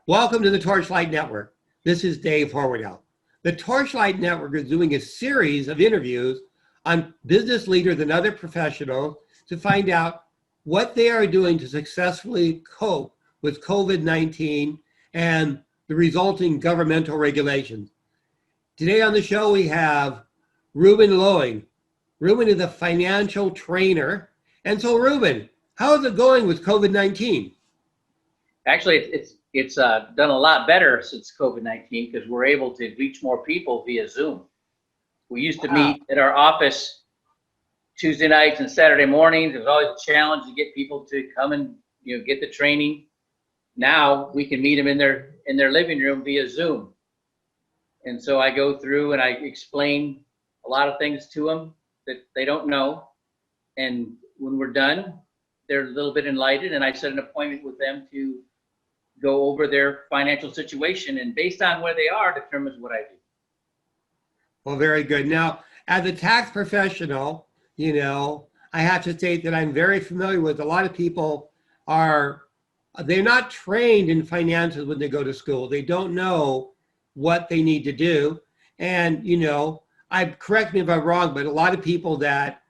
Welcome to the Torchlight Network. This is Dave Horwedel. The Torchlight Network is doing a series of interviews on business leaders and other professionals to find out what they are doing to successfully cope with COVID-19 and the resulting governmental regulations. Today on the show, we have Reuben Lowing. Reuben is a financial trainer. And so Reuben, how is it going with COVID-19? Actually, it's done a lot better since COVID-19 because we're able to reach more people via Zoom. We used to meet at our office Tuesday nights and Saturday mornings. It was always a challenge to get people to come and get the training. Now we can meet them in their living room via Zoom. And so I go through and I explain a lot of things to them that they don't know. And when we're done, they're a little bit enlightened, and I set an appointment with them to go over their financial situation, and based on where they are determines what I do. Well, very good. Now, as a tax professional, I have to state that I'm very familiar with a lot of people they're not trained in finances when they go to school. They don't know what they need to do. And, correct me if I'm wrong, but a lot of people that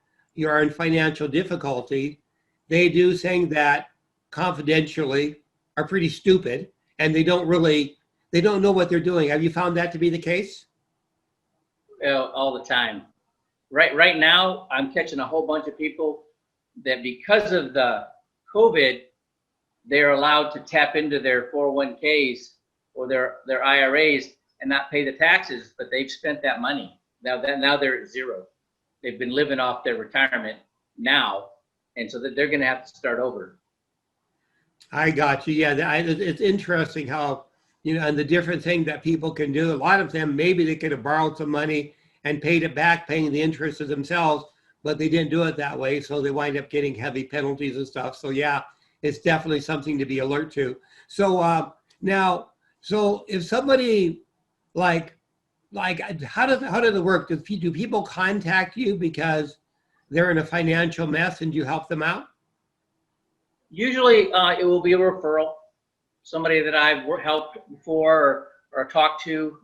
are in financial difficulty, they do things that confidentially are pretty stupid, and they don't know what they're doing. Have you found that to be the case? All the time. Right now, I'm catching a whole bunch of people that because of the COVID, they're allowed to tap into their 401ks or their IRAs and not pay the taxes, but they've spent that money. Now they're at zero. They've been living off their retirement now, and so that they're going to have to start over. I got you. Yeah, it's interesting how, and the different things that people can do. A lot of them, maybe they could have borrowed some money and paid it back, paying the interest to themselves, but they didn't do it that way. So they wind up getting heavy penalties and stuff. So yeah, it's definitely something to be alert to. So so if somebody how does it work? Do people contact you because they're in a financial mess and you help them out? Usually it will be a referral, somebody that I've helped before or talked to,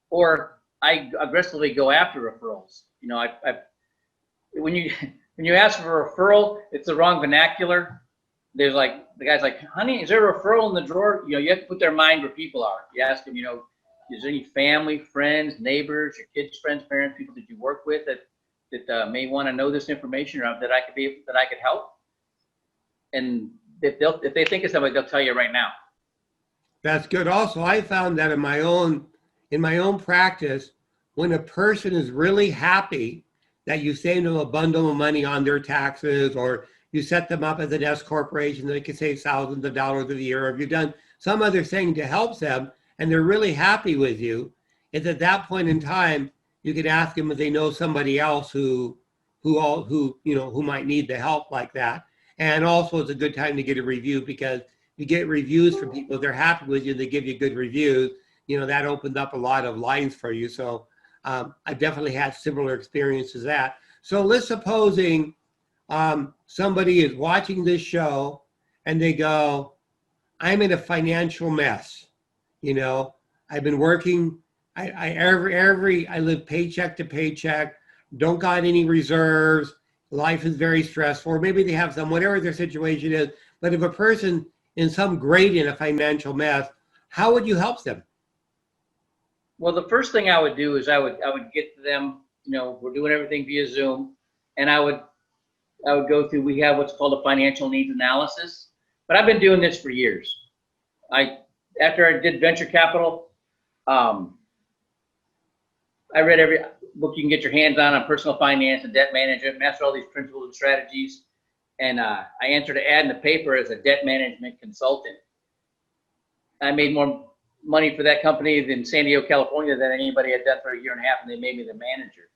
or I aggressively go after referrals. When you ask for a referral, it's the wrong vernacular. There's the guy's like, honey, is there a referral in the drawer? You have to put their mind where people are. You ask them, is there any family, friends, neighbors, your kids' friends, parents, people that you work with that may want to know this information or that I could help? And if they think of somebody, they'll tell you right now. That's good. Also, I found that in my own practice, when a person is really happy that you save them a bundle of money on their taxes, or you set them up as an S corporation that they can save thousands of dollars a year, or if you've done some other thing to help them and they're really happy with you, it's at that point in time you can ask them if they know somebody else who might need the help like that. And also, it's a good time to get a review, because you get reviews from people. If they're happy with you, they give you good reviews. That opens up a lot of lines for you. So I definitely had similar experiences that. So let's supposing somebody is watching this show and they go, I'm in a financial mess. I've been working. I live paycheck to paycheck. Don't got any reserves. Life is very stressful, or maybe they have whatever their situation is. But if a person in some grade in a financial mess, how would you help them? Well, the first thing I would do is I would get to them. We're doing everything via Zoom, and I would go through. We have what's called a financial needs analysis, but I've been doing this for years. After I did venture capital, I read every book you can get your hands on personal finance and debt management, master all these principles and strategies. And I entered an ad in the paper as a debt management consultant. I made more money for that company in San Diego, California than anybody had done for a year and a half, and they made me the manager.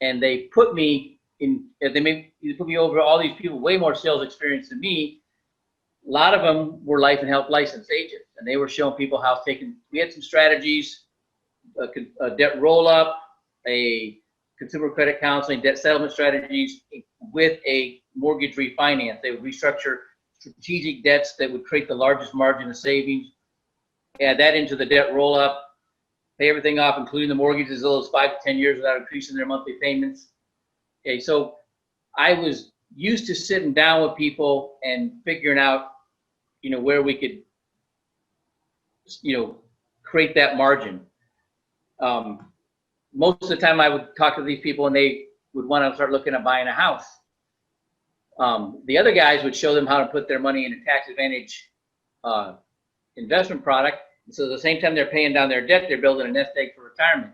And they put me over all these people, way more sales experience than me. A lot of them were life and health licensed agents, and they were showing people how we had some strategies, a debt roll-up, a consumer credit counseling, debt settlement strategies with a mortgage refinance. They would restructure strategic debts that would create the largest margin of savings, add that into the debt roll-up, pay everything off, including the mortgages, as little as 5 to 10 years without increasing their monthly payments. Okay, so I was used to sitting down with people and figuring out, where we could, create that margin. Most of the time I would talk to these people and they would want to start looking at buying a house. The other guys would show them how to put their money in a tax advantage investment product. So at the same time they're paying down their debt, they're building a nest egg for retirement.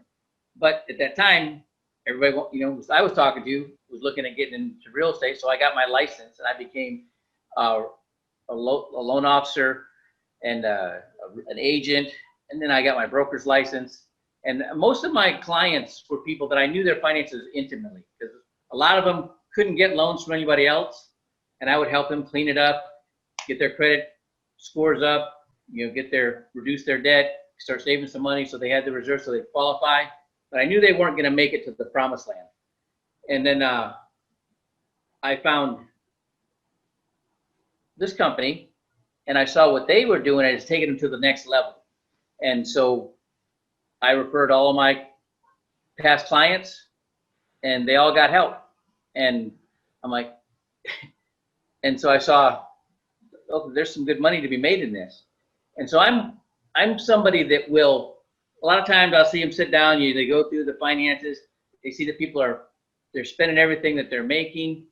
But at that time, everybody, I was talking to was looking at getting into real estate. So I got my license and I became a loan officer and an agent. And then I got my broker's license. And most of my clients were people that I knew their finances intimately, because a lot of them couldn't get loans from anybody else. And I would help them clean it up, get their credit scores up, reduce their debt, start saving some money so they had the reserves so they qualify. But I knew they weren't going to make it to the promised land. And then I found this company and I saw what they were doing and it's taking them to the next level. And so I referred all of my past clients and they all got help. And I'm like, and so I saw, oh, there's some good money to be made in this. And so I'm somebody that will, a lot of times I'll see them sit down, they go through the finances, they see that people they're spending everything that they're making,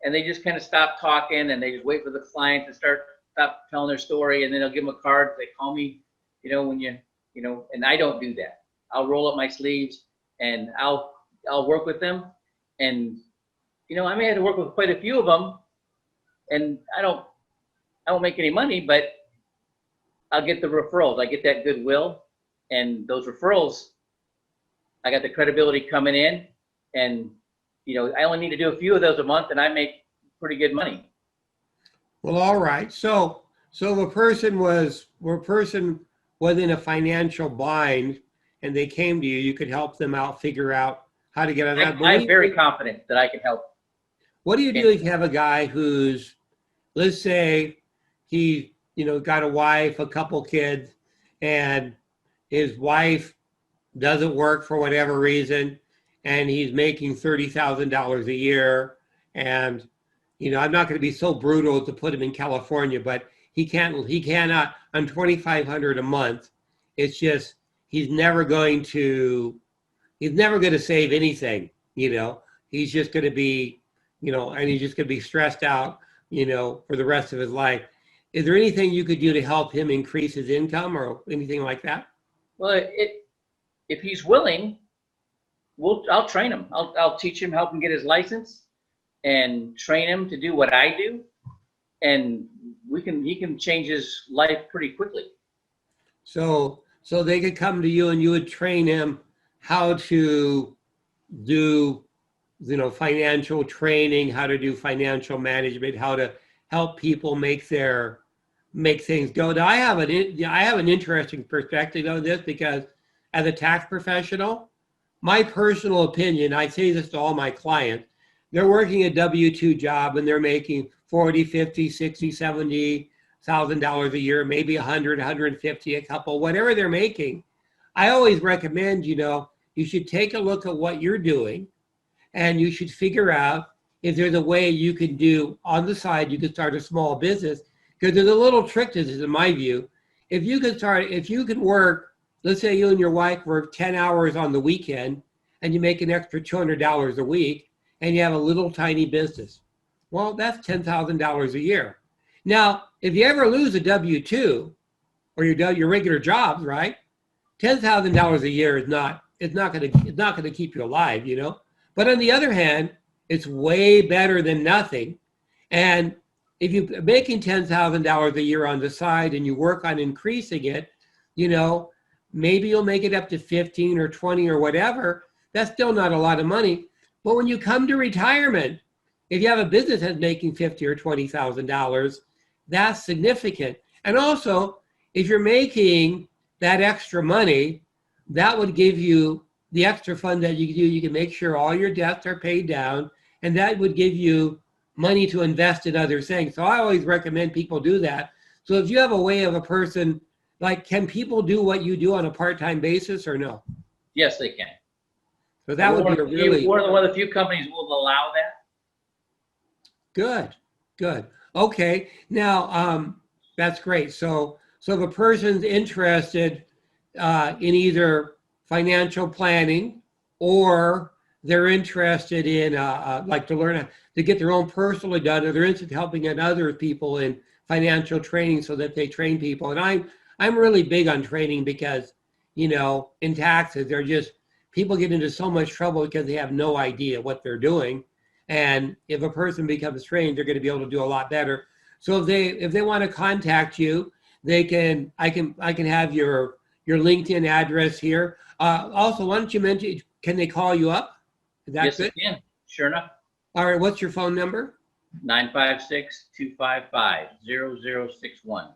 and they just kind of stop talking and they just wait for the client to stop telling their story, and then they'll give them a card, they call me, and I don't do that. I'll roll up my sleeves and I'll work with them. And, I may have to work with quite a few of them and I won't make any money, but I'll get the referrals. I get that goodwill, and those referrals, I got the credibility coming in, and, I only need to do a few of those a month and I make pretty good money. Well, all right. So if a person was in a financial bind and they came to you, you could help them out, figure out how to get out of that. I'm very confident that I can help. What do you do if you have a guy who's, let's say he, got a wife, a couple kids, and his wife doesn't work for whatever reason, and he's making $30,000 a year, and I'm not going to be so brutal to put him in California, but he cannot on $2,500 a month. It's just he's never going to save anything. He's just going to be, and he's just going to be stressed out, for the rest of his life. Is there anything you could do to help him increase his income or anything like that? Well, if he's willing, I'll train him. I'll teach him, help him get his license, and train him to do what I do, and he can change his life pretty quickly. So they could come to you and you would train him how to do, financial training, how to do financial management, how to help people make things go. Now, I have an interesting perspective on this, because as a tax professional, my personal opinion, I say this to all my clients, they're working a W-2 job and they're making $40, $50, $60, $70,000 a year, maybe 100, 150, a couple, whatever they're making. I always recommend, you should take a look at what you're doing, and you should figure out if there's a way you can do on the side, you can start a small business, because there's a little trick to this in my view. If you can work, let's say you and your wife work 10 hours on the weekend and you make an extra $200 a week and you have a little tiny business. Well, that's $10,000 a year. Now, if you ever lose a W-2 or your regular jobs, right? $10,000 a year is not going to keep you alive, But on the other hand, it's way better than nothing. And if you're making $10,000 a year on the side and you work on increasing it, maybe you'll make it up to 15 or 20 or whatever. That's still not a lot of money. But when you come to retirement, if you have a business that's making $50,000 or $20,000, that's significant. And also, if you're making that extra money, that would give you the extra fund that you can do. You can make sure all your debts are paid down, and that would give you money to invest in other things. So I always recommend people do that. So if you have a way of a person, like, can people do what you do on a part-time basis or no? Yes, they can. So that would be a really We're one of the few companies will allow that. good, good. Okay, now that's great. So if a person's interested in either financial planning or they're interested in like to learn to get their own personally done, or they're interested in helping out other people in financial training so that they train people. And I'm really big on training because, you know, in taxes, they're just people get into so much trouble because they have no idea what they're doing. And if a person becomes trained, they're going to be able to do a lot better. So if they want to contact you, they can I can have your LinkedIn address here. Also, why don't you mention, can they call you up? Is that Yes, good? they can. Sure enough. All right, what's your phone number? 956-255-0061.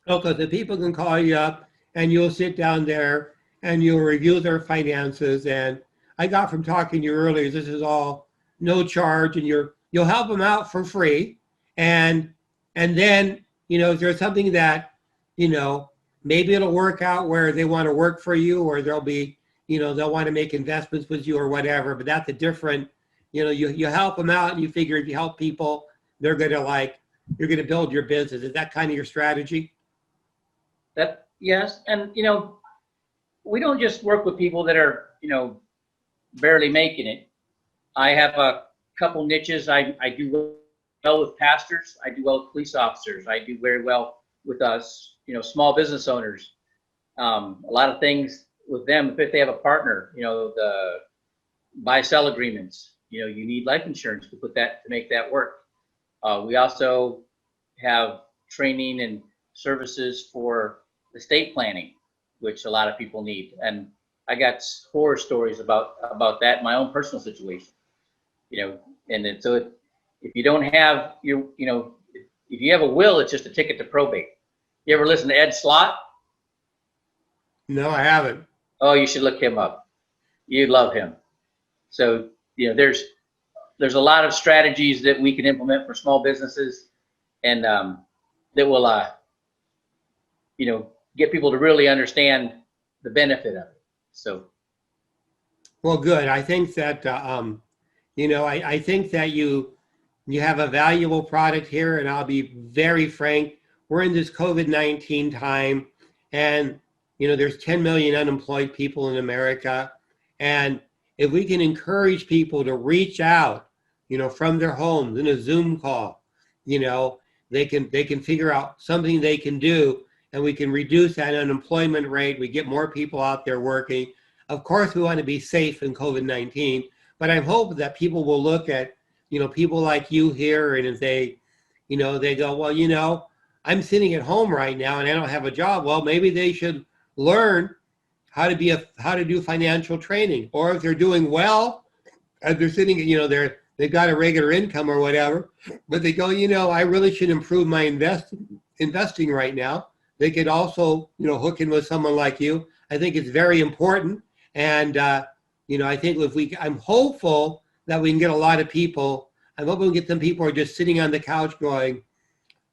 Okay, so people can call you up and you'll sit down there and you'll review their finances. And I got from talking to you earlier, this is all no charge, and you'll help them out for free. And then, you know, if there's something that, you know, maybe it'll work out where they want to work for you, or they'll be, you know, they'll want to make investments with you or whatever, but that's a different, you know, you help them out and you figure if you help people, they're going to you're going to build your business. Is that kind of your strategy? That, yes. And, you know, we don't just work with people that are, you know, barely making it. I have a couple niches. I do well with pastors. I do well with police officers. I do very well with us, you know, small business owners. A lot of things with them, if they have a partner, you know, the buy-sell agreements, you know, you need life insurance to make that work. We also have training and services for estate planning, which a lot of people need. And I got horror stories about that in my own personal situation, you know. And so if you don't have if you have a will, it's just a ticket to probate. You ever listen to Ed Slott? No, I haven't. Oh, you should look him up. You'd love him. So, you know, there's a lot of strategies that we can implement for small businesses, and that will, you know, get people to really understand the benefit of it. So, well, good. I think that you know, I think that you have a valuable product here, and I'll be very frank. We're in this COVID-19 time, and you know, there's 10 million unemployed people in America, and if we can encourage people to reach out, you know, from their homes in a Zoom call, you know, they can figure out something they can do, and we can reduce that unemployment rate. We get more people out there working. Of course, we want to be safe in COVID-19, but I hope that people will look at, you know, people like you here, and if they, you know, they go, well, you know, I'm sitting at home right now and I don't have a job. Well, maybe they should learn how to do financial training. Or if they're doing well, as they're sitting, you know, they've got a regular income or whatever, but they go, you know, I really should improve my investing right now. They could also, you know, hook in with someone like you. I think it's very important. And, you know, I think I'm hopeful that we can get a lot of people. I'm hoping we can get some people who are just sitting on the couch going,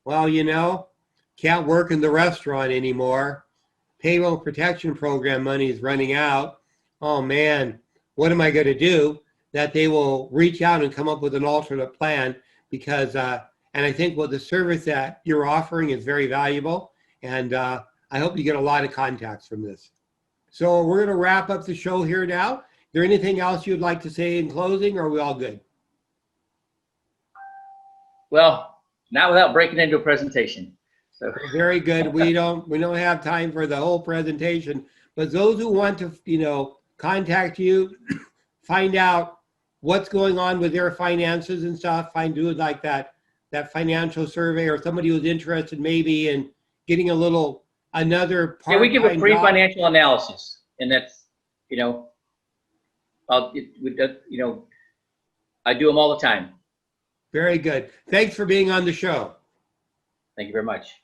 well, you know, can't work in the restaurant anymore. Payroll protection program money is running out. Oh man, what am I going to do? That they will reach out and come up with an alternate plan, because, and I think what the service that you're offering is very valuable. And I hope you get a lot of contacts from this. So we're going to wrap up the show here now. Is there anything else you'd like to say in closing, or are we all good? well, not without breaking into a presentation. So Very good. We don't have time for the whole presentation, but those who want to, you know, contact you, find out what's going on with their finances and stuff, do like that financial survey, or somebody who's interested maybe in getting another part. yeah, we give a free financial analysis, and that's, you know, you know, I do them all the time. Very good. Thanks for being on the show. Thank you very much.